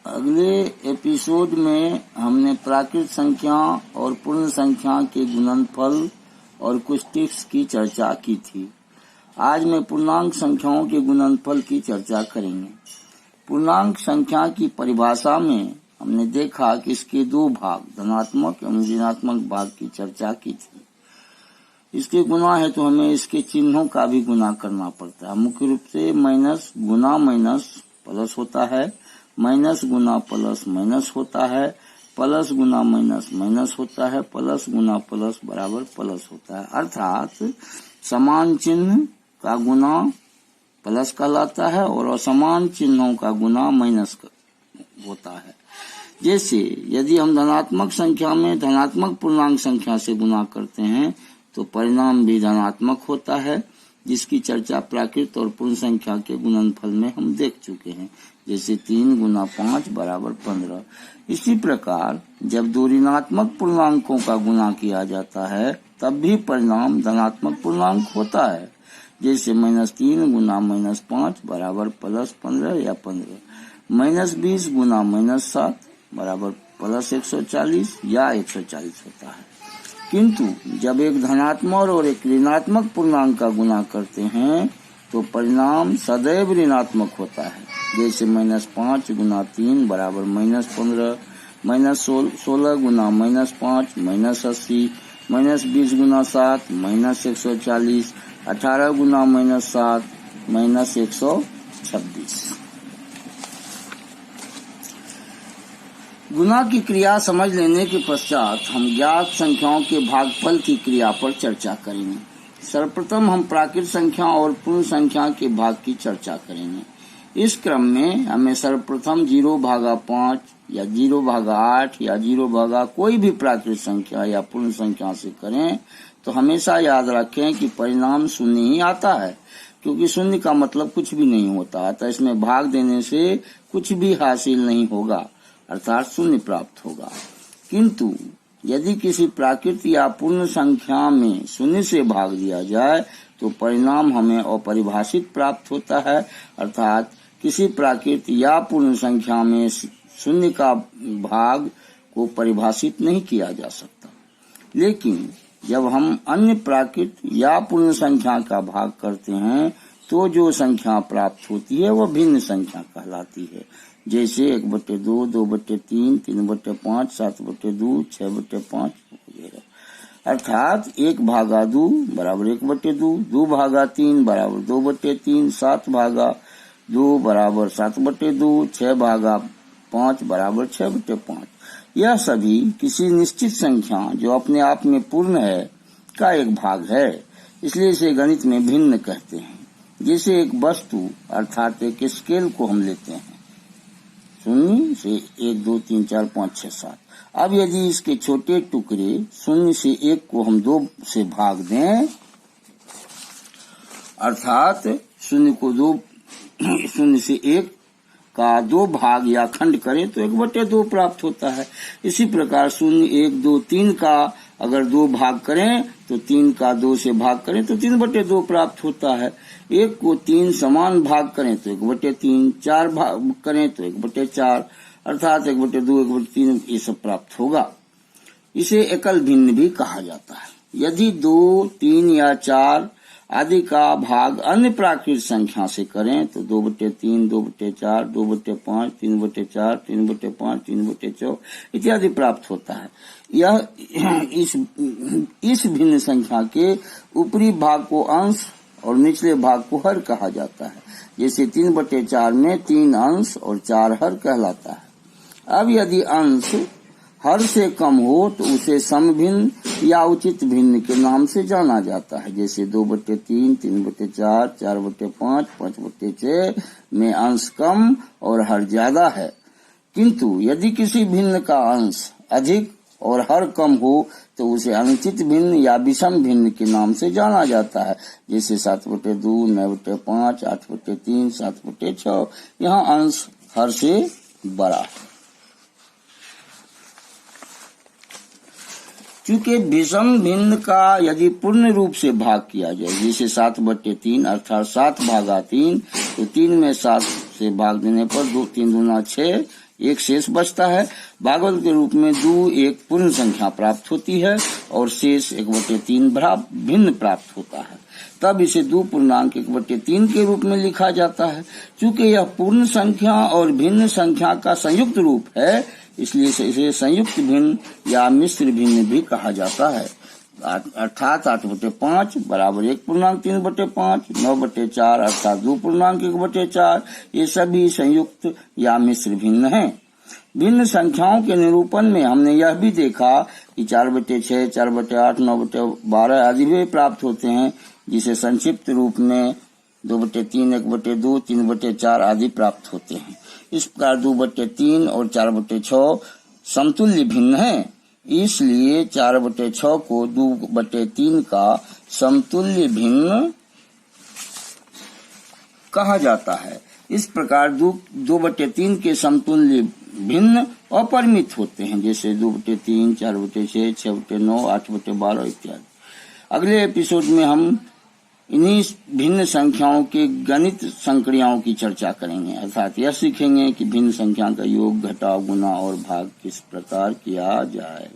अगले एपिसोड में हमने प्राकृत संख्या और पूर्ण संख्या के गुणनफल और कुछ टिप्स की चर्चा की थी। आज मैं पूर्णांक संख्याओं के गुणनफल की चर्चा करेंगे। पूर्णांक संख्या की परिभाषा में हमने देखा कि इसके दो भाग, धनात्मक एवं ऋणात्मक भाग की चर्चा की थी। इसके गुना है तो हमें इसके चिन्हों का भी गुना करना पड़ता है। मुख्य रूप से माइनस गुना माइनस प्लस होता है, माइनस गुना प्लस माइनस होता है, प्लस गुना माइनस माइनस होता है, प्लस गुना प्लस बराबर प्लस होता है। अर्थात समान चिन्ह का गुना प्लस कहलाता है और असमान चिन्हों का गुना माइनस होता है। जैसे यदि हम धनात्मक संख्या में धनात्मक पूर्णांक संख्या से गुना करते हैं तो परिणाम भी धनात्मक होता है, जिसकी चर्चा प्राकृत और पूर्ण संख्या के गुणनफल में हम देख चुके हैं। जैसे 3 गुना 5 बराबर 15। इसी प्रकार जब दो ऋणात्मक पूर्णांकों का गुना किया जाता है तब भी परिणाम धनात्मक पूर्णांक होता है। जैसे -3 गुना -5 बराबर +15 या 15, -20 गुना -7 बराबर +140 या 140 होता है। किंतु जब एक धनात्मक और एक ऋणात्मक पूर्णांक का गुना करते हैं तो परिणाम सदैव ऋणात्मक होता है। जैसे -5 गुना 3 बराबर -15, -16 गुना -5 -80, -20 गुना 7 -140, 18 गुना -7 -126। गुना की क्रिया समझ लेने के पश्चात हम ज्ञात संख्याओं के भागफल की क्रिया पर चर्चा करेंगे। सर्वप्रथम हम प्राकृत संख्या और पूर्ण संख्या के भाग की चर्चा करेंगे। इस क्रम में हमें सर्वप्रथम 0/5 या 0/8 या 0 कोई भी प्राकृत संख्या या पूर्ण संख्या से करें तो हमेशा याद रखें कि परिणाम शून्य ही आता है, क्योंकि शून्य का मतलब कुछ भी नहीं होता है। तो इसमें भाग देने से कुछ भी हासिल नहीं होगा, अर्थात शून्य प्राप्त होगा। किंतु यदि किसी प्राकृत या पूर्ण संख्या में शून्य से भाग दिया जाए तो परिणाम हमें अपरिभाषित प्राप्त होता है, अर्थात किसी प्राकृत या पूर्ण संख्या में शून्य का भाग को परिभाषित नहीं किया जा सकता। लेकिन जब हम अन्य प्राकृत या पूर्ण संख्या का भाग करते हैं तो जो संख्या प्राप्त होती है वह भिन्न संख्या कहलाती है। जैसे 1/2, 2/3, 3/5, 7/2, 6/5 वगैरह। अर्थात 1/2 बराबर 1/2, 2/3 बराबर 2/3, 7/2 बराबर 7/2, 6/5 बराबर 6/5। यह सभी किसी निश्चित संख्या जो अपने आप में पूर्ण है का एक भाग है, इसलिए इसे गणित में भिन्न कहते हैं। जैसे एक वस्तु अर्थात एक स्केल को हम लेते हैं 0 से 1 2 3 4 5 6 7। अब यदि इसके छोटे टुकड़े 0 से 1 को हम 2 से भाग दें, अर्थात 0 से 1 का 2 भाग या खंड करें तो 1/2 प्राप्त होता है। इसी प्रकार 0 1 2 3 का अगर 2 भाग करें तो 3 का 2 से भाग करें तो 3/2 प्राप्त होता है। 1 को 3 समान भाग करें तो 1/3, 4 भाग करें तो 1/4, अर्थात 1/2 1/3 ये सब प्राप्त होगा। इसे एकल भिन्न भी कहा जाता है। यदि 2, 3 या 4 आदि का भाग अन्य प्राकृत संख्या से करें तो 2/3, 2/4, 2/5, 3/4, 3/5, 3/4 इत्यादि प्राप्त होता है। यह इस भिन्न संख्या के ऊपरी भाग को अंश और निचले भाग को हर कहा जाता है। जैसे 3/4 में 3 अंश और 4 हर कहलाता है। अब यदि अंश हर से कम हो तो उसे समभिन्न या उचित भिन्न के नाम से जाना जाता है। जैसे 2/3, 3/4, 4/5, 5/6 में अंश कम और हर ज्यादा है। किंतु यदि किसी भिन्न का अंश अधिक और हर कम हो तो उसे अनुचित भिन्न या विषम भिन्न के नाम से जाना जाता है। जैसे 7/2, 9/5, 8/3, 7/6। यहाँ अंश हर से बड़ा है। चूंकि विषम भिन्न का यदि पूर्ण रूप से भाग किया जाए, जैसे 7/3 अर्थात 7/3, तो 3 में 7 से भाग देने पर 2 3 दूना 6 एक शेष बचता है। भागफल के रूप में 2 एक पूर्ण संख्या प्राप्त होती है और शेष 1/3 भिन्न प्राप्त होता है। तब इसे 2 पूर्णांक 1/3 के रूप में लिखा जाता है। चूंकि यह पूर्ण संख्या और भिन्न संख्या का संयुक्त रूप है, इसलिए इसे संयुक्त भिन्न या मिश्र भिन्न भी कहा जाता है। अर्थात 8/5 बराबर 1 पूर्णांक 3/5, 9/4 अर्थात 2 पूर्णांक 1/4, ये सभी संयुक्त या मिश्र भिन्न हैं। भिन्न संख्याओं के निरूपण में हमने यह भी देखा कि 4/6, 4/8, 9/12 आदि भी प्राप्त होते हैं, जिसे संक्षिप्त रूप में 2/3, 1/2, 3/4 आदि प्राप्त होते हैं। इस प्रकार 2/3 और 4/6 समतुल्य भिन्न हैं, इसलिए 4/6 को 2/3 का समतुल्य भिन्न कहा जाता है। इस प्रकार 2/3 के समतुल्य भिन्न अपरिमित होते हैं, जैसे 2/3, 4/6, 6/9, 8/12 इत्यादि। अगले एपिसोड में हम इन्हीं भिन्न संख्याओं के गणित संक्रियाओं की चर्चा करेंगे, अर्थात यह सीखेंगे कि भिन्न संख्या का योग, घटाव, गुणा और भाग किस प्रकार किया जाए।